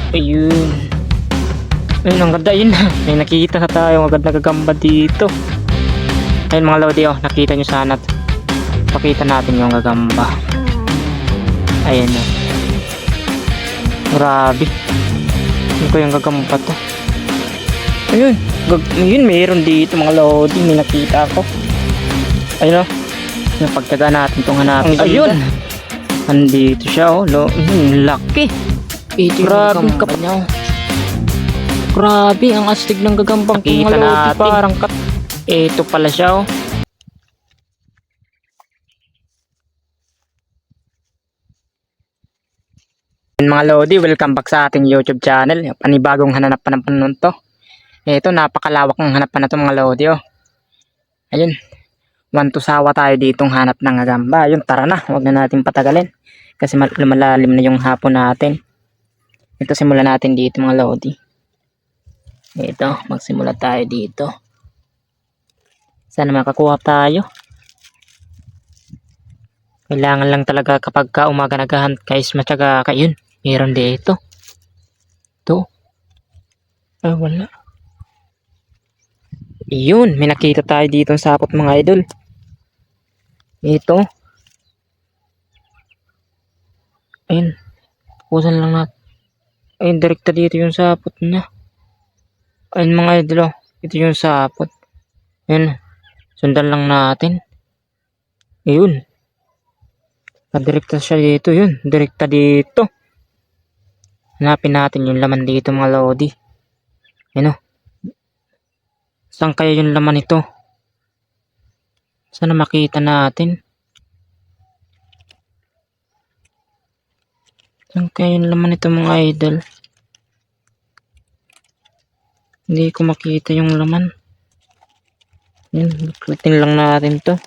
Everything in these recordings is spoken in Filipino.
Ayun. Ayun, ang ganda yun. May nakikita na tayo. Ang ganda gagamba dito. Ayun mga lodi, oh. Nakita nyo sana. Pakita natin yung gagamba. Ayun, oh. Grabe. Ano ko yung gagamba to? Ayun. Ayun, mayroon dito mga lodi. May nakita ako. Ayun, oh. Yung pagtaga natin itong hanapin. Ayun. Andito siya, oh. Laki. Ito yung gagamba niya, oh. Grabe, ang astig ng gagambang kita natin. Parang ito pala siya, oh. Mga lodi, welcome back sa ating YouTube channel. Panibagong hanapan ng panon to. Ito, napakalawak ng hanapan na to mga lodi, oh. Ayun. Sawa tayo ditong hanap ng gagamba. Ayun, tara na. Huwag na natin patagalin. Kasi lumalalim na yung hapon natin. Ito, simulan natin dito mga lodi. Ito, magsimula tayo dito. Sana makakuha tayo. Kailangan lang talaga kapag umaga naghahunt guys, matyaga ka. Yun, meron dito. Ito. Ay, wala. Yun, may nakita tayo dito sa sapot mga idol. Ito. Ayun. Pusan lang natin. Ayun, direkta dito yung sapot na. Ayun mga idol, oh. Ito yung sapot. Ayun. Sundan lang natin. Ayun. Direkta siya dito, yun. Direkta dito. Hanapin natin yung laman dito mga lodi. Ayun, oh. Saan kaya yung laman ito? Sana makita natin. Saan kaya yung laman ito mga idol? Hindi ko makita yung laman. Yun, klitin lang natin to.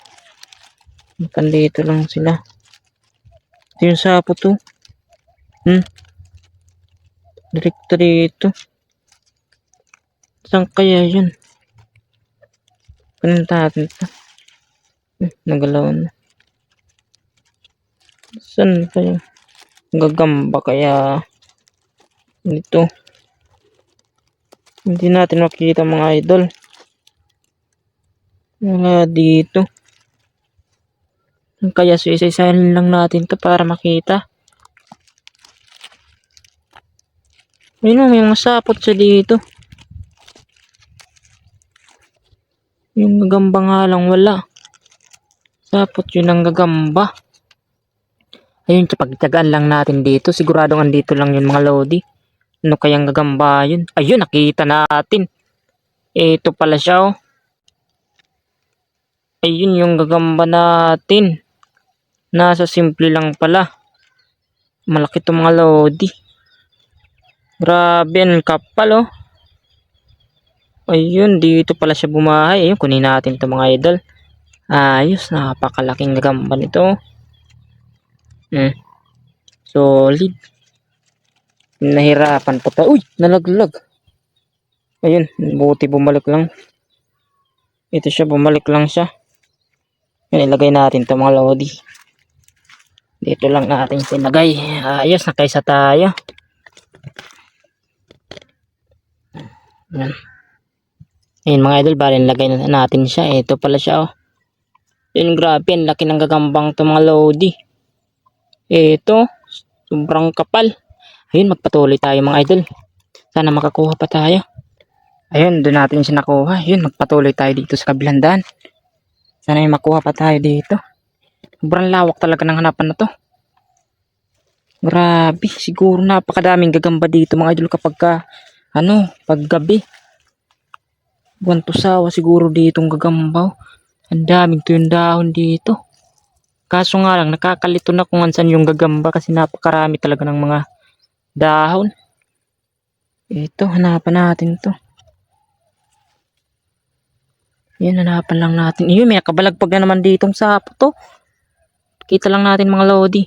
Dito lang sila. Ito yung sapo to. Direkta dito. Saan kaya yun? Pinunta natin to. Nagalaw na. Saan kaya? Gagamba kaya dito. Hindi natin makita mga idol. Wala dito. Kaya isa-isahin lang natin to para makita. Ayun, may mga sapot siya dito. Yung gagamba nga lang wala. Sapot yun ang gagamba. Ayun, pagtyagaan lang natin dito. Siguradong andito lang yun mga lodi. Ano kayang gagamba yun? Ayun, nakita natin. Ito pala siya, oh. Ayun yung gagamba natin. Nasa simple lang pala. Malaki to mga lodi. Grabe, ang kapal, oh. Ayun, dito pala siya bumahay. Ayun, kunin natin to mga idol. Ayos, napakalaking gagamba nito. Solid. Nahirapan pa to. Uy, nalaglag. Ayun, buti bumalik lang. Ito siya, bumalik lang siya. Yan, ilagay natin to mga lodi. Dito lang natin sinagay. Ayos, nakaisa tayo. Yan. Ayun mga idol, bali nilagay na natin siya. Ito pala siya, oh. Yun, grabe, ang laki ng gagambang to mga lodi. Ito, sobrang kapal. Ayun, magpatuloy tayo mga idol. Sana makakuha pa tayo. Ayun, doon natin siya nakuha. Ayun, magpatuloy tayo dito sa kabilang daan. Sana may makuha pa tayo dito. Sobrang lawak talaga ng hanapan na to. Grabe, siguro napakadaming gagamba dito mga idol kapag paggabi. Sawa siguro ditong gagamba. Ang daming tuyong dahon dito. Kaso nga lang, nakakalito na kung saan yung gagamba kasi napakarami talaga ng mga dahon. Ito, hanapan natin to. Yan, hanapan lang natin. Iyo, may nakabalagpag na naman ditong sapo to. Kita lang natin mga lodi.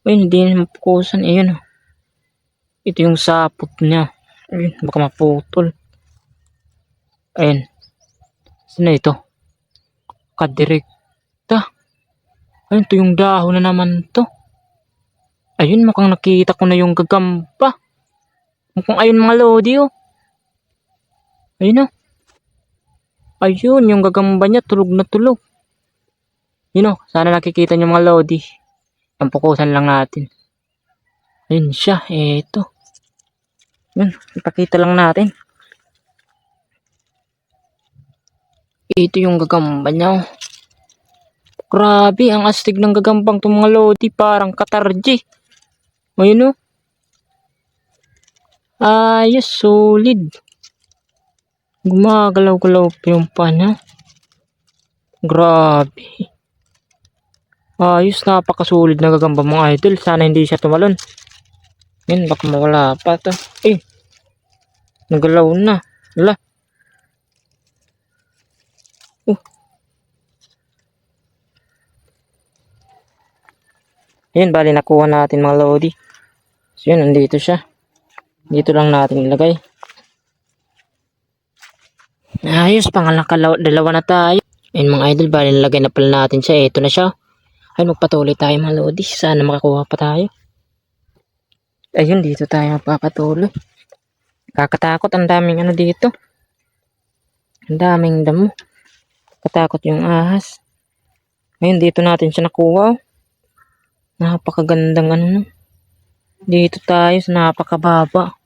Ayun, hindi na mapukusan. Ayun. Ito yung sapot niya. Ayun, baka maputol. Ayun. Saan na ito? Kadirekta. Ayun, ito yung dahon na naman to. Ayun, mukhang nakita ko na yung gagamba. Mukhang ayun mga lodi oh. Ayun oh. Ayun, yung gagamba niya tulog na tulog. Yun oh, sana nakikita niyo mga lodi. Ang pukusan lang natin. Ayun siya, eto. Yun, ipakita lang natin. Ito yung gagamba niya oh. Grabe, ang astig ng gagambang itong mga lodi. Parang katarji. Ayun oh. Ayos, solid. Gumagalaw-galaw pa yung pana. Grabe. Ayos, napakasulit na gagamba mga idol. Sana hindi siya tumalon. Yan, baka mawala pa to. Eh, nagalaw na. Wala. Yan, bali nakuha natin mga lodi. So yun, nandito siya. Dito lang natin ilagay. Ayos, dalawa na tayo. Ayun mga idol, bali nilagay na pala natin siya. Ito na siya. Ay, magpatuloy tayo mga lodi. Sana makakuha pa tayo. Ayun, dito tayo magpapatuloy. Kakatakot, ang daming ano dito. Ang daming damo. Katakot yung ahas. Ayun, dito natin siya nakuha. Napakagandang ano. Dito tayo sa napakababa.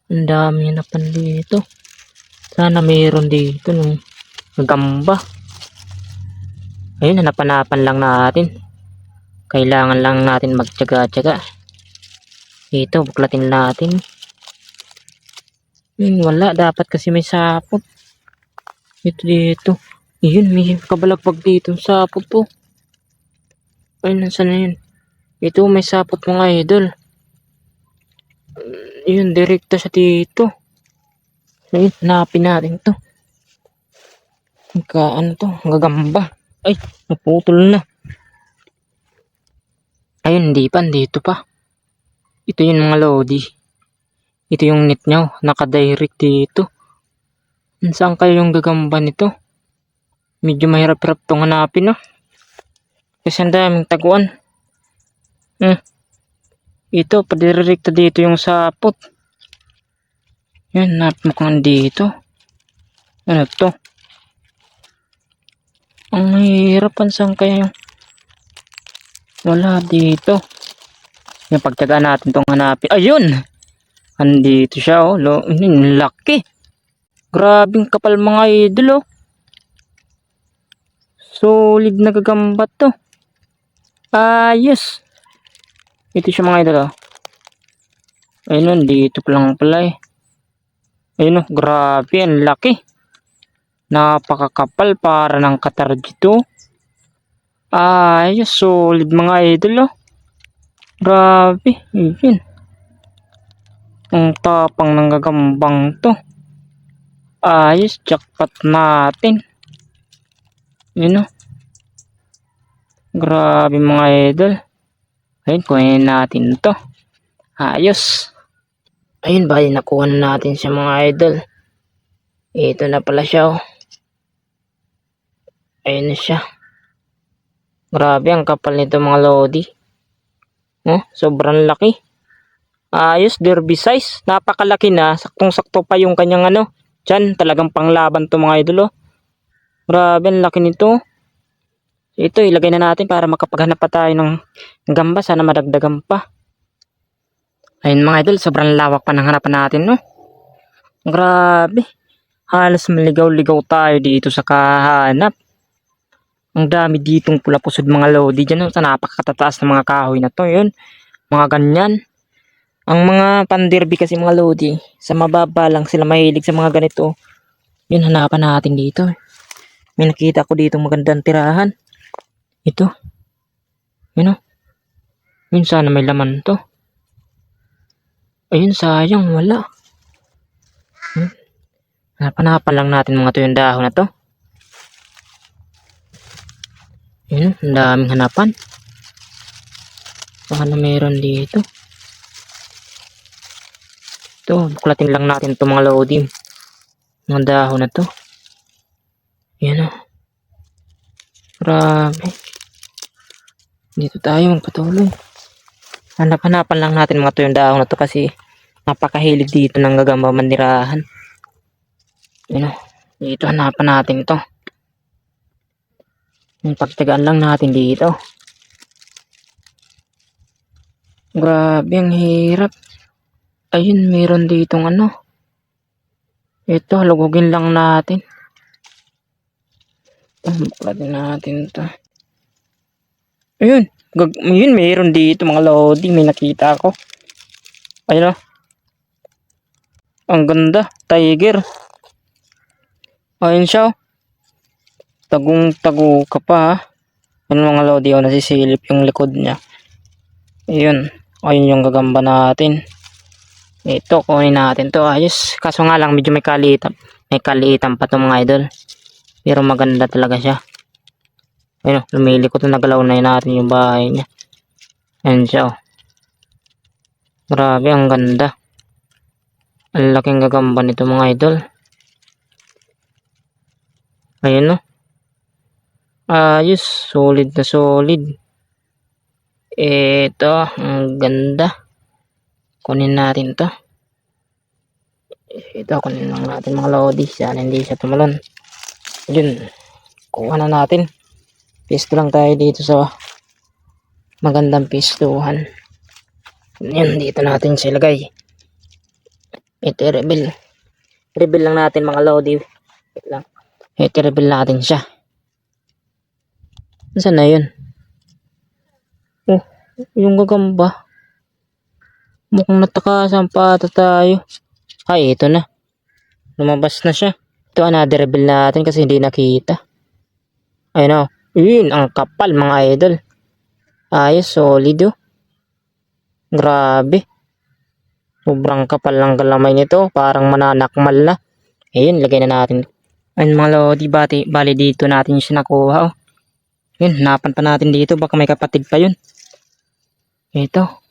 Ang dami na pan dito. Sana mayroon dito nung gamba. Ayun, hanapanapan lang natin. Kailangan lang natin magtyaga-tyaga. Dito, buklatin natin. Wala, dapat kasi may sapot. Dito. Ayun, may kabalagpag dito sapot po. Ayun, nasaan na yun? Ito, may sapot mga idol. Ayun, direkta siya dito. Ayun, hanapin natin to. Ano to? Gagamba. Ay, naputol na. Ayun, hindi pa. Dito pa. Ito yung mga lodi. Ito yung net niya. Nakadirect dito. Saan kayo yung gagamba nito? Medyo mahirap-hirap itong hanapin, no? Kasi ang daming taguan. Ito, padirekta dito yung sapot. Yan, mukhang dito. Ano to? Ang mahirapan, saan kaya yung... Wala dito. Yung pagtyagaan natin itong hanapin. Ayun! Andito siya, oh. Laki. Grabing kapal mga idol, oh. Solid na gagamba to. Ayos. Ito siya mga idol, oh. Ayun, dito pa lang pala eh. Ayun, oh. Grabe, ang laki. Napakakapal para ng katarji to. Ayos, solid mga idol, oh. Grabe, ayun. Ang tapang ng gagambang to. Ayos, jackpot natin. Yun o. Grabe mga idol. Ayun, kunin natin to. Ayos. Ayun, bali nakuha na natin siya mga idol. Ito na pala siya oh. Ayun na siya. Grabe, ang kapal nito mga lodi. Oh, sobrang laki. Ayos, derby size. Napakalaki na. Saktong-sakto pa yung kanyang ano. Diyan, talagang panglaban to mga idol oh. Grabe, ang laki nito. Ito, ilagay na natin para makapaghanap pa tayo ng gamba. Sana madagdagan pa. Ayun mga idol, sobrang lawak pa ng hanapan natin, no? Grabe. Halos maligaw-ligaw tayo dito sa kahanap. Ang dami ditong pula pusod mga lodi dyan, no? Sa napakatataas ng mga kahoy na to, yun. Mga ganyan. Ang mga panderby kasi mga lodi, sa mababa lang sila mahilig sa mga ganito. Yun, hanapan natin dito. May nakita ko dito magandang tirahan. Ito. Yun o. Yun, sana may laman to. Ayun, sayang, wala. Hanapan lang natin mga to yung dahon na to. Yun, ang daming hanapan. Baka na meron dito. Ito, buklatin lang natin to mga lodi. Mga dahon na to. Yan o. Grabe. Dito tayo magpatuloy. Hanapan lang natin mga to yung dahon na to kasi Napakahilig dito ng gagamba manirahan. Yun o. Dito hanapan natin ito. Pagtagaan lang natin dito. Grabe ang hirap. Ayun, meron ditong ano. Ito, lugugin lang natin. Bukla din natin ito. Ayun, ayun, meron dito mga lodi. May nakita ako. Ayun o. Ang ganda, tiger. Ayun siya o. Tagong-tago ka pa ha. Ayun mga lodi o, nasisilip yung likod niya. Ayun. Ayun yung gagamba natin. Ito, kunin natin to. Ayos. Kaso nga lang, medyo may kaliitan. May kaliitan pa to mga idol. Pero maganda talaga siya. Ayun, lumilikot na, nagalaw na natin yung bahay niya. Ayun siya oh. Grabe, ang ganda. Ang laking gagamba nito mga idol. Ayun oh. Ayos. Solid na solid. Ito, ang ganda. Kunin natin to. Ito, kunin lang natin mga lodi. Sana hindi siya tumalon. Yun. Kuha na natin. Pisto lang tayo dito sa magandang pistuhan. Yun, dito natin siya ilagay. Ito, reveal. Reveal lang natin mga lodi. Wait lang. Ito, reveal natin siya. Saan na yun? Oh, yung gagamba. Mukhang natakasan pa ata tayo. Ay, ito na. Lumabas na siya. Ito, another reveal natin kasi hindi nakita. Ayun o. Yun, ang kapal mga idol. Ayos, solid o. Grabe. Sobrang kapal lang galamay nito. Parang mananakmal na. Ayun, lagay na natin. Ayun mga lodi, bali dito natin siya nakuha o. Yun, hanapan pa natin dito. Baka may kapatid pa yun. Ito.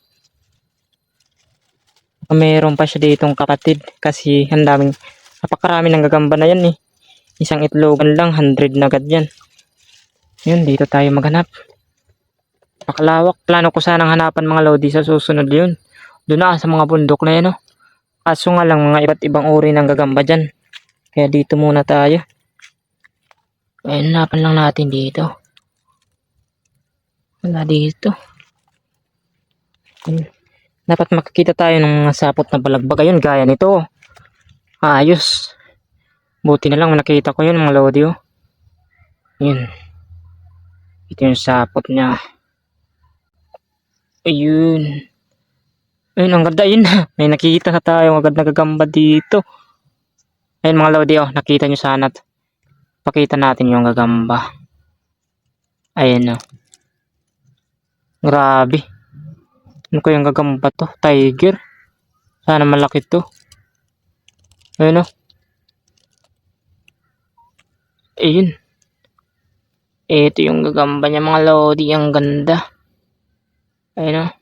Meron pa siya ditong kapatid kasi ang daming, napakarami ng gagamba na yan eh. Isang itlogan lang, 100 na agad yan. Yun, dito tayo maghanap. Pakalawak, plano ko sanang hanapan mga lodi sa susunod yun. Doon na sa mga bundok na yan oh. Kaso nga lang mga iba't ibang uri ng gagamba dyan. Kaya dito muna tayo. Ayun, hanapan lang natin dito. Wala dito. Ayun. Dapat makikita tayo ng mga sapot na balagbag. Ayun, gaya nito. Ayos. Buti na lang nakita ko yun mga lodi oh. Ayun. Ito yung sapot niya. Ayun. Ayun, ang ganda yun. May nakita na tayo. Agad nagagamba dito. Ayun mga lodi oh. Nakita nyo sana. Pakita natin yung gagamba. Ayun oh. Grabe. Ano kayang gagamba to? Tiger. Sana malaki to. Ayun o. Ayun. Ito yung gagamba niya mga lodi. Ang ganda. Ayun o.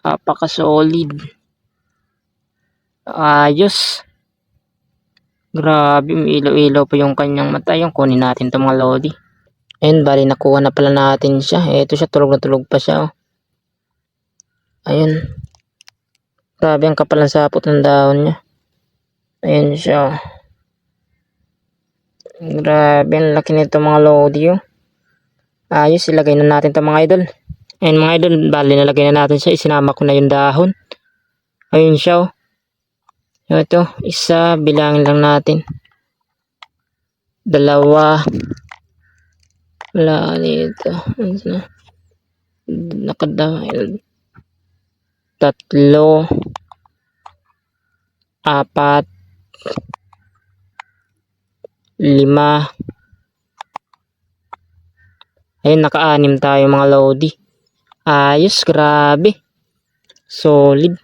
Napaka-solid. Ayos. Grabe. Ilaw-ilaw pa yung kanyang mata. Yung kunin natin to mga lodi. Ayun. Bali nakuha na pala natin siya. Ito siya. Tulog na tulog pa siya o. Ayun. Grabe ang kapal ng sapot ng dahon niya. Ayun siya. Grabe ang laki nito mga lodi oh. Ayos, ilagay na natin ito mga idol. Ayun mga idol, bali nalagay na natin siya. Isinama ko na yung dahon. Ayun siya oh. Ito, isa, bilangin lang natin. 2. Wala nito. Nakadahil. 3, 4, 5. Ayun, naka-6 tayo mga lodi. Ayos, grabe. Solid.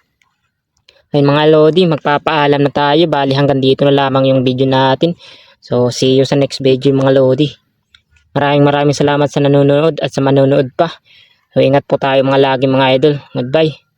Ayun mga lodi, magpapaalam na tayo. Bali hanggang dito na lamang yung video natin. So, see you sa next video mga lodi. Maraming salamat sa nanonood at sa manonood pa. So, ingat po tayo mga lagi mga idol. Goodbye.